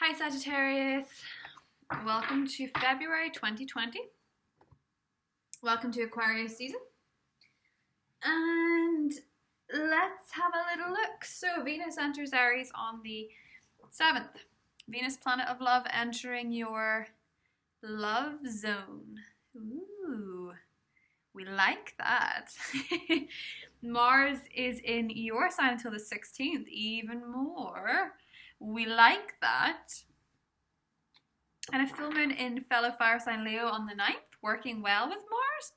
Hi Sagittarius, welcome to February 2020. Welcome to Aquarius season. And let's have a little look. So Venus enters Aries on the 7th. Venus, planet of love, entering your love zone. Ooh, we like that. Mars is in your sign until the 16th, even more. We like that. And a full moon in fellow fire sign Leo on the 9th, working well with Mars.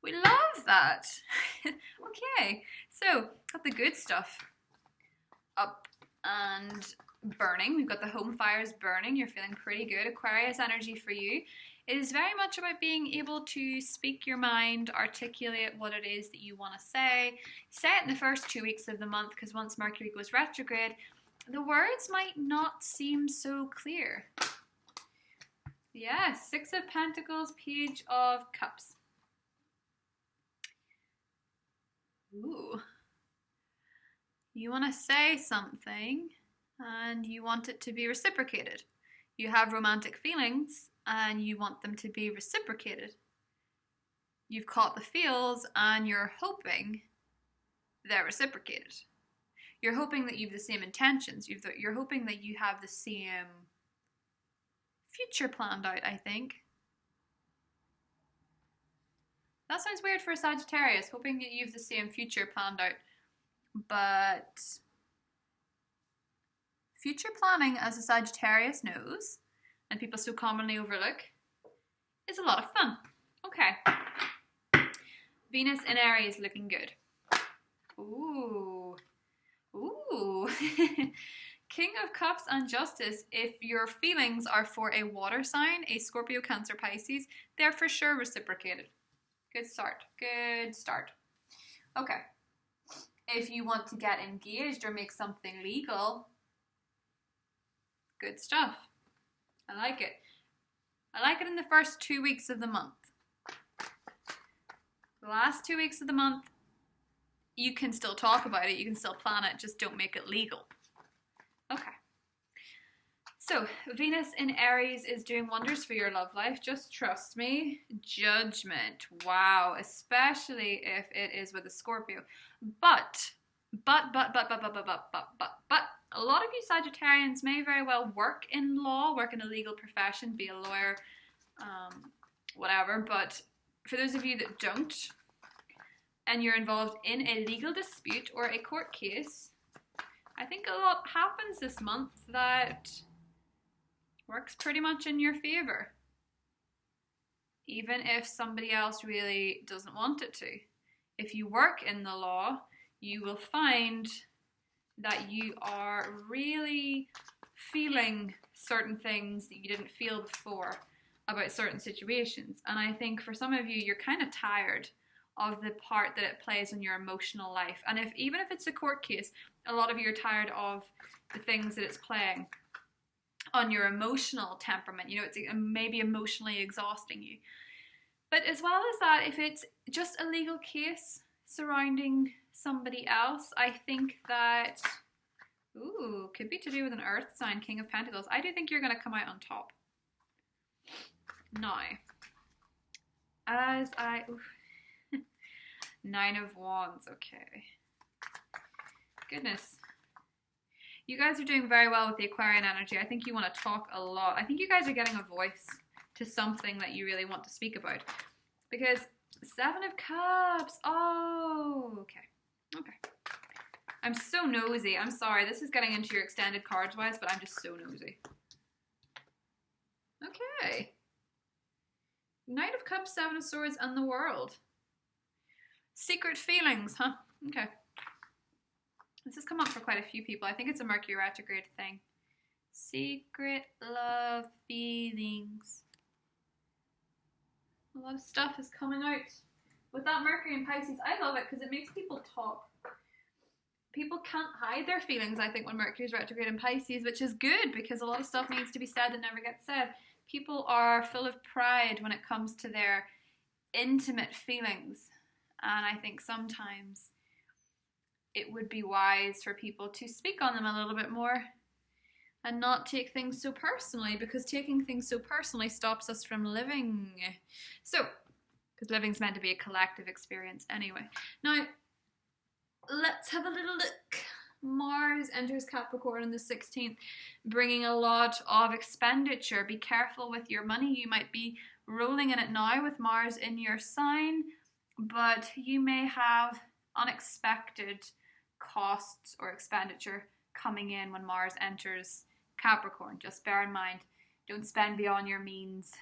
We love that. Okay, so got the good stuff up and burning. We've got the home fires burning. You're feeling pretty good. Aquarius energy for you. It is very much about being able to speak your mind, articulate what it is that you want to say. Say it in the first 2 weeks of the month, because once Mercury goes retrograde, the words might not seem so clear. Yes, Six of Pentacles, Page of Cups. Ooh. You want to say something and you want it to be reciprocated. You have romantic feelings and you want them to be reciprocated. You've caught the feels and you're hoping they're reciprocated. You're hoping that you have the same intentions. You're hoping that you have the same future planned out, I think. That sounds weird for a Sagittarius, hoping that you have the same future planned out. But future planning, as a Sagittarius knows, and people so commonly overlook, is a lot of fun. Okay. Venus in Aries looking good. Ooh. Ooh. King of Cups and Justice. If your feelings are for a water sign, a Scorpio, Cancer, Pisces, they're for sure reciprocated. Good start. Good start. Okay. If you want to get engaged or make something legal, good stuff. I like it. I like it in the first 2 weeks of the month. The last 2 weeks of the month, you can still talk about it, you can still plan it, just don't make it legal. Okay. So, Venus in Aries is doing wonders for your love life. Just trust me. Judgment. Wow. Especially if it is with a Scorpio. But, a lot of you Sagittarians may very well work in law, work in a legal profession, be a lawyer, whatever. But for those of you that don't, and you're involved in a legal dispute or a court case, I think a lot happens this month that works pretty much in your favor, even if somebody else really doesn't want it to. If you work in the law, you will find that you are really feeling certain things that you didn't feel before about certain situations. And I think for some of you, you're kind of tired of the part that it plays in your emotional life. And even if it's a court case, a lot of you are tired of the things that it's playing on your emotional temperament. You know, it's maybe emotionally exhausting you. But as well as that, if it's just a legal case surrounding somebody else, I think that, could be to do with an earth sign, King of Pentacles. I do think you're going to come out on top. Now, Nine of Wands, okay. Goodness. You guys are doing very well with the Aquarian energy. I think you want to talk a lot. I think you guys are getting a voice to something that you really want to speak about. Because Seven of Cups. Oh, okay. Okay. I'm so nosy. I'm sorry. This is getting into your extended cards wise, but I'm just so nosy. Okay. Knight of Cups, Seven of Swords, and the World. Secret feelings, huh? Okay. This has come up for quite a few people. I think it's a Mercury retrograde thing. Secret love feelings. A lot of stuff is coming out. With that Mercury in Pisces, I love it because it makes people talk. People can't hide their feelings, I think, when Mercury's retrograde in Pisces, which is good because a lot of stuff needs to be said that never gets said. People are full of pride when it comes to their intimate feelings. And I think sometimes it would be wise for people to speak on them a little bit more. and not take things so personally, because taking things so personally stops us from living. So, because living's meant to be a collective experience anyway. Now, let's have a little look. Mars enters Capricorn on the 16th, bringing a lot of expenditure. Be careful with your money. You might be rolling in it now with Mars in your sign, but you may have unexpected costs or expenditure coming in when Mars enters Capricorn. Just bear in mind, don't spend beyond your means.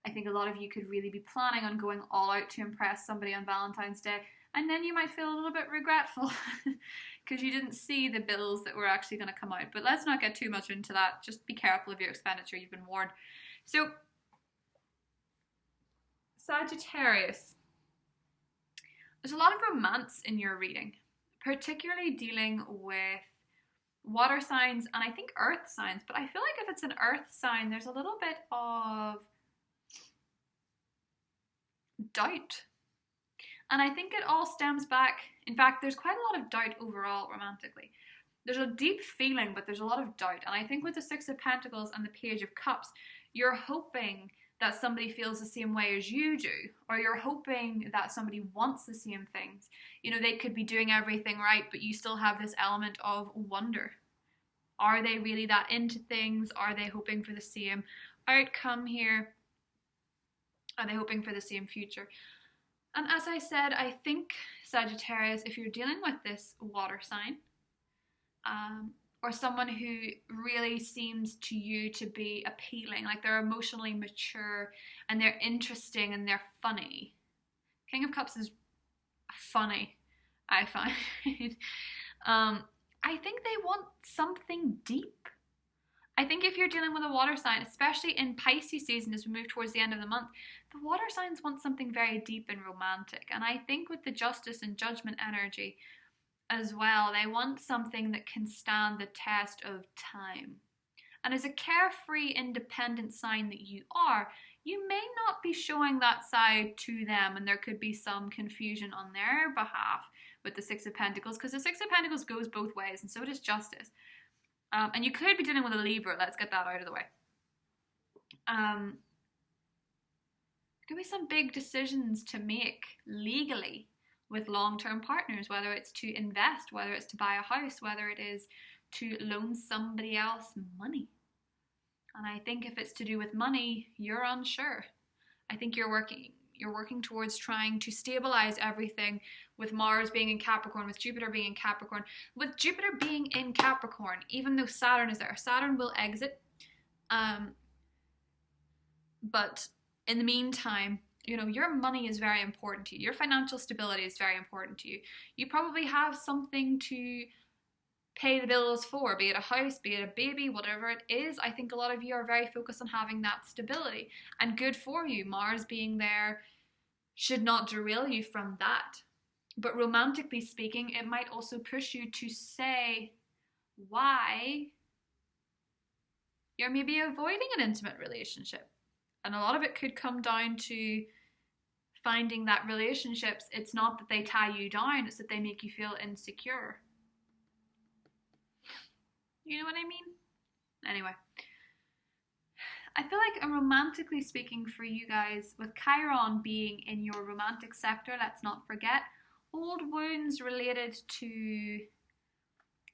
I think a lot of you could really be planning on going all out to impress somebody on Valentine's Day, and then you might feel a little bit regretful because you didn't see the bills that were actually going to come out. But let's not get too much into that. Just be careful of your expenditure. You've been warned. So, Sagittarius, there's a lot of romance in your reading, particularly dealing with water signs and I think earth signs. But I feel like if it's an earth sign, there's a little bit of doubt. And I think it all stems back, in fact, there's quite a lot of doubt overall romantically. There's a deep feeling, but there's a lot of doubt. And I think with the Six of Pentacles and the Page of Cups, you're hoping that somebody feels the same way as you do, or you're hoping that somebody wants the same things. You know, they could be doing everything right, but you still have this element of wonder. Are they really that into things? Are they hoping for the same outcome here? Are they hoping for the same future? And as I said, I think, Sagittarius, if you're dealing with this water sign, or someone who really seems to you to be appealing, like they're emotionally mature and they're interesting and they're funny. King of Cups is funny, I find. I think they want something deep. I think if you're dealing with a water sign, especially in Pisces season as we move towards the end of the month, the water signs want something very deep and romantic. And I think with the Justice and Judgment energy as well, they want something that can stand the test of time. And as a carefree, independent sign that you are, you may not be showing that side to them, and there could be some confusion on their behalf with the Six of Pentacles, because the Six of Pentacles goes both ways, and so does Justice. And you could be dealing with a Libra. Let's get that out of the way. There could be some big decisions to make legally with long-term partners, whether it's to invest, whether it's to buy a house, whether it is to loan somebody else money. And I think if it's to do with money, you're unsure. I think you're working towards trying to stabilize everything, with Mars being in Capricorn, with Jupiter being in Capricorn. With Jupiter being in Capricorn, even though Saturn is there, Saturn will exit. But in the meantime, you know, your money is very important to you. Your financial stability is very important to you. You probably have something to pay the bills for, be it a house, be it a baby, whatever it is. I think a lot of you are very focused on having that stability, and good for you. Mars being there should not derail you from that. But romantically speaking, it might also push you to say why you're maybe avoiding an intimate relationship. And a lot of it could come down to finding that relationships, it's not that they tie you down, it's that they make you feel insecure. You know what I mean? Anyway, I feel like, romantically speaking for you guys, with Chiron being in your romantic sector, let's not forget, old wounds related to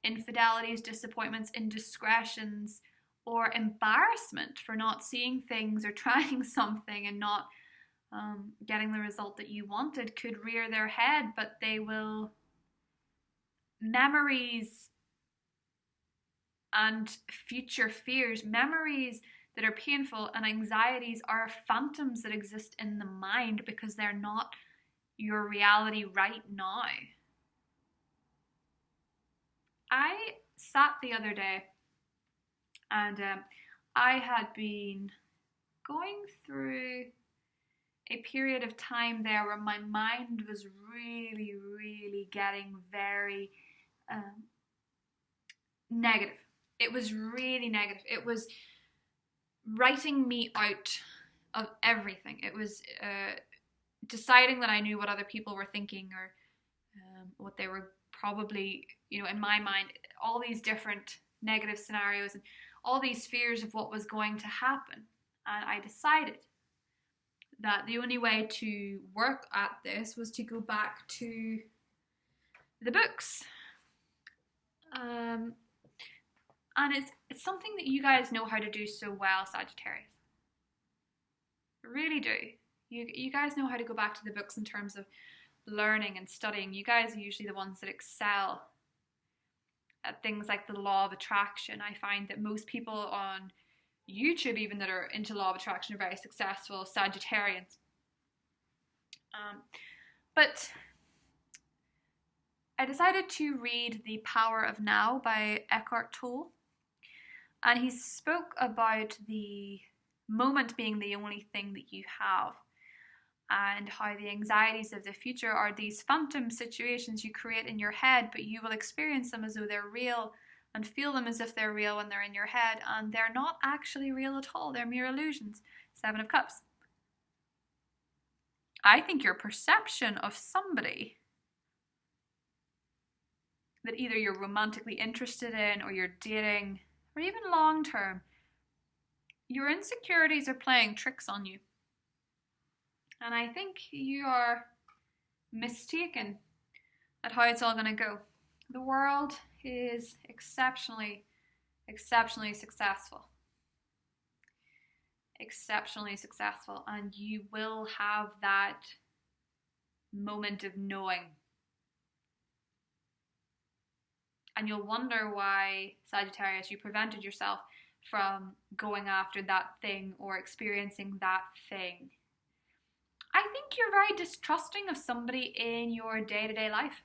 infidelities, disappointments, indiscretions, or embarrassment for not seeing things or trying something and not getting the result that you wanted could rear their head, but they will. Memories and future fears, memories that are painful and anxieties are phantoms that exist in the mind because they're not your reality right now. I sat the other day and I had been going through a period of time there where my mind was really, really getting very negative. It was really negative. It was writing me out of everything. It was deciding that I knew what other people were thinking, or what they were probably, you know, in my mind, all these different negative scenarios and all these fears of what was going to happen. And I decided that the only way to work at this was to go back to the books. And it's something that you guys know how to do so well, Sagittarius. Really do. You guys know how to go back to the books in terms of learning and studying. You guys are usually the ones that excel at things like the law of attraction. I find that most people on YouTube, even that are into law of attraction, are very successful Sagittarians. But I decided to read The Power of Now by Eckhart Tolle. And he spoke about the moment being the only thing that you have, and how the anxieties of the future are these phantom situations you create in your head, but you will experience them as though they're real and feel them as if they're real when they're in your head, and they're not actually real at all. They're mere illusions. 7 of Cups. I think your perception of somebody that either you're romantically interested in or you're dating, or even long term, your insecurities are playing tricks on you. And I think you are mistaken at how it's all going to go. The world is exceptionally successful. Exceptionally successful. And you will have that moment of knowing. And you'll wonder why, Sagittarius, you prevented yourself from going after that thing or experiencing that thing. I think you're very distrusting of somebody in your day-to-day life.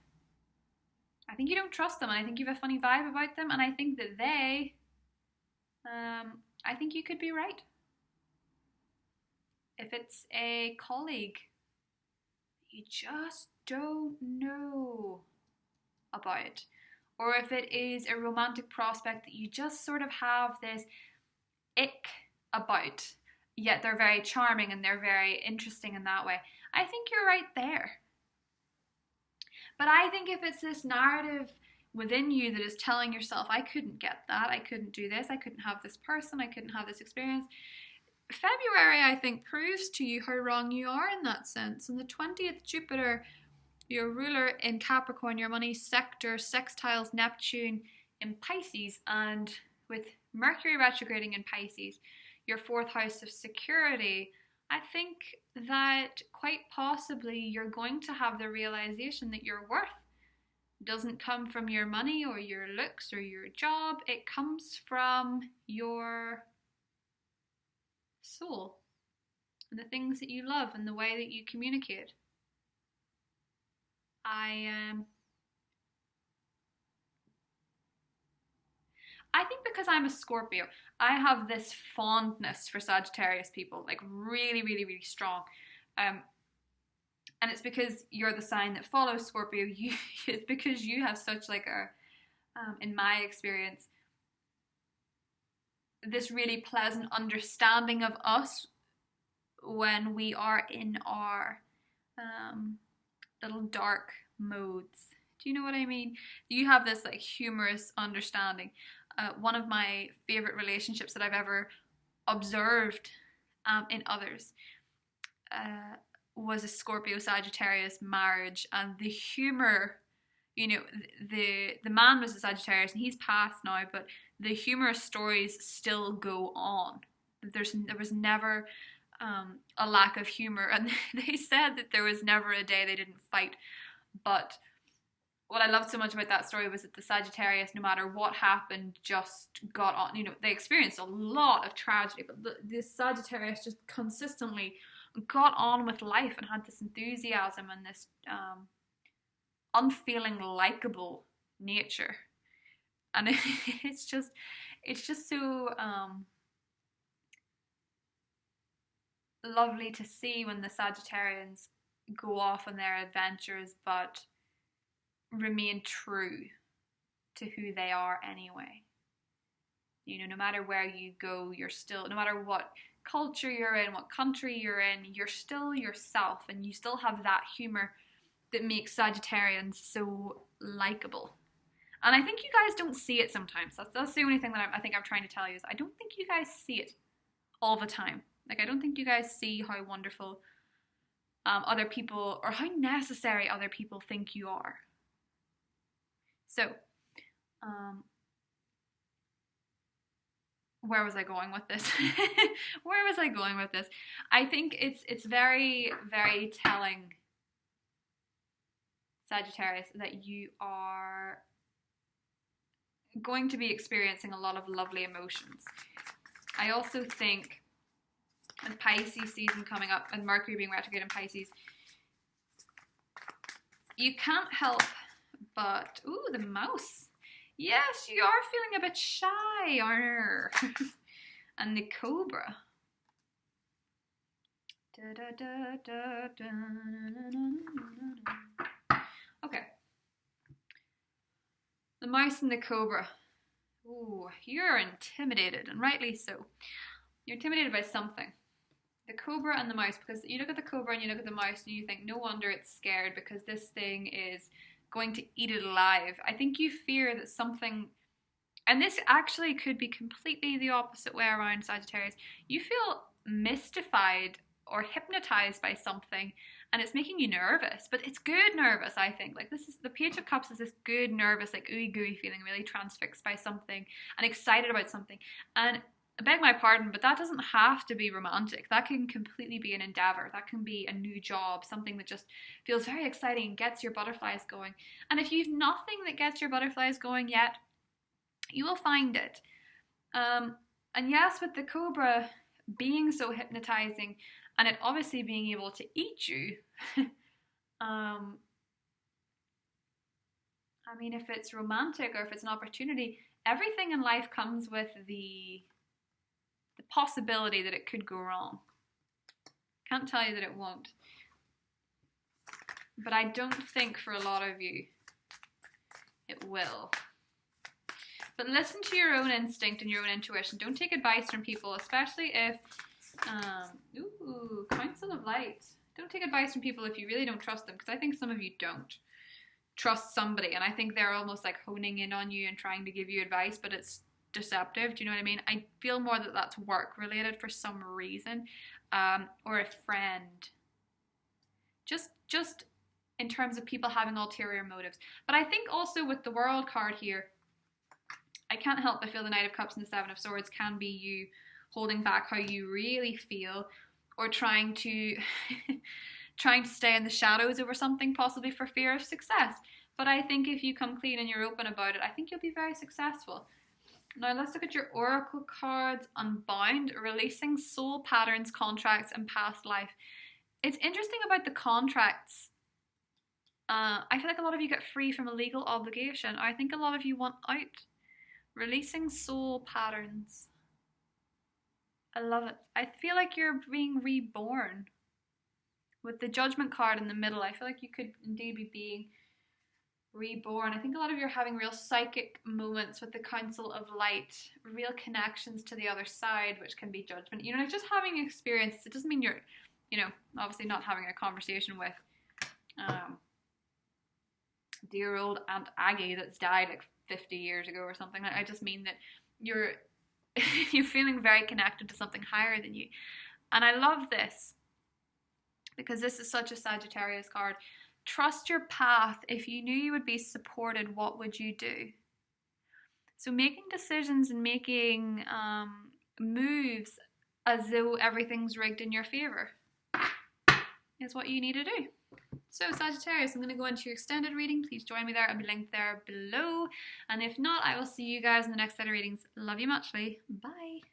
I think you don't trust them, and I think you have a funny vibe about them, and I think that they, I think you could be right. If it's a colleague you just don't know about, or if it is a romantic prospect that you just sort of have this ick about, yet they're very charming and they're very interesting in that way, I think you're right there. But I think if it's this narrative within you that is telling yourself, I couldn't get that, I couldn't do this, I couldn't have this person, I couldn't have this experience, February, I think, proves to you how wrong you are in that sense. And the 20th Jupiter, your ruler in Capricorn, your money sector, sextiles Neptune in Pisces, and with Mercury retrograding in Pisces, your 4th house of security, I think that quite possibly you're going to have the realization that your worth doesn't come from your money or your looks or your job. It comes from your soul and the things that you love and the way that you communicate. I think because I'm a Scorpio, I have this fondness for Sagittarius people, like really, really, really strong. And it's because you're the sign that follows Scorpio. It's because you have such like a, in my experience, this really pleasant understanding of us when we are in our little dark modes. Do you know what I mean? You have this like humorous understanding. One of my favorite relationships that I've ever observed in others was a Scorpio Sagittarius marriage, and the humor, you know, the man was a Sagittarius and he's passed now, but the humorous stories still go on. There was never a lack of humor, and they said that there was never a day they didn't fight. But what I loved so much about that story was that the Sagittarius, no matter what happened, just got on. You know, they experienced a lot of tragedy, but the Sagittarius just consistently got on with life and had this enthusiasm and this unfeeling, likable nature. And it's just so lovely to see when the Sagittarians go off on their adventures, but remain true to who they are anyway. You know, no matter where you go, you're still, no matter what culture you're in, what country you're in, you're still yourself, and you still have that humor that makes Sagittarians so likable. And I think you guys don't see it sometimes. That's the only thing that I think I'm trying to tell you is I don't think you guys see it all the time. Like, I don't think you guys see how wonderful other people, or how necessary other people think you are. So, where was I going with this? Where was I going with this? I think it's very, very telling, Sagittarius, that you are going to be experiencing a lot of lovely emotions. I also think, with Pisces season coming up and Mercury being retrograde in Pisces, you can't help but, ooh, the mouse. Yes, you are feeling a bit shy, aren't you? And the cobra. Okay. The mouse and the cobra. Ooh, you're intimidated, and rightly so. You're intimidated by something. The cobra and the mouse, because you look at the cobra and you look at the mouse and you think, no wonder it's scared, because this thing is going to eat it alive. I think you fear that something, and this actually could be completely the opposite way around, Sagittarius. You feel mystified or hypnotized by something, and it's making you nervous, but it's good nervous, I think. Like, this is, the Page of Cups is this good nervous, like ooey gooey feeling, really transfixed by something and excited about something. And I beg my pardon, but that doesn't have to be romantic. That can completely be an endeavor. That can be a new job, something that just feels very exciting and gets your butterflies going. And if you've nothing that gets your butterflies going yet, you will find it. And yes, with the cobra being so hypnotizing and it obviously being able to eat you, I mean, if it's romantic or if it's an opportunity, everything in life comes with the possibility that it could go wrong. Can't tell you that it won't. But I don't think for a lot of you it will. But listen to your own instinct and your own intuition. Don't take advice from people, especially if, Council of Light. Don't take advice from people if you really don't trust them, because I think some of you don't trust somebody, and I think they're almost like honing in on you and trying to give you advice, but it's deceptive. Do you know what I mean? I feel more that that's work related for some reason, or a friend. Just in terms of people having ulterior motives. But I think also with the World card here, I can't help but feel the Knight of Cups and the Seven of Swords can be you holding back how you really feel, or trying to stay in the shadows over something, possibly for fear of success. But I think if you come clean and you're open about it, I think you'll be very successful. Now let's look at your oracle cards. Unbound, releasing soul patterns, contracts, and past life. It's interesting about the contracts. I feel like a lot of you get free from a legal obligation. I think a lot of you want out. Releasing soul patterns. I love it. I feel like you're being reborn. With the Judgment card in the middle, I feel like you could indeed be being reborn. I think a lot of you are having real psychic moments with the Council of Light, real connections to the other side, which can be judgment. You know, just having experiences. It doesn't mean you're, obviously not having a conversation with dear old Aunt Aggie that's died like 50 years ago or something. I just mean that you're you're feeling very connected to something higher than you. And I love this, because this is such a Sagittarius card. Trust your path. If you knew you would be supported, what would you do? So making decisions and making moves as though everything's rigged in your favor is what you need to do. So Sagittarius, I'm going to go into your extended reading. Please join me there. I'll be linked there below. And if not, I will see you guys in the next set of readings. Love you muchly. Bye.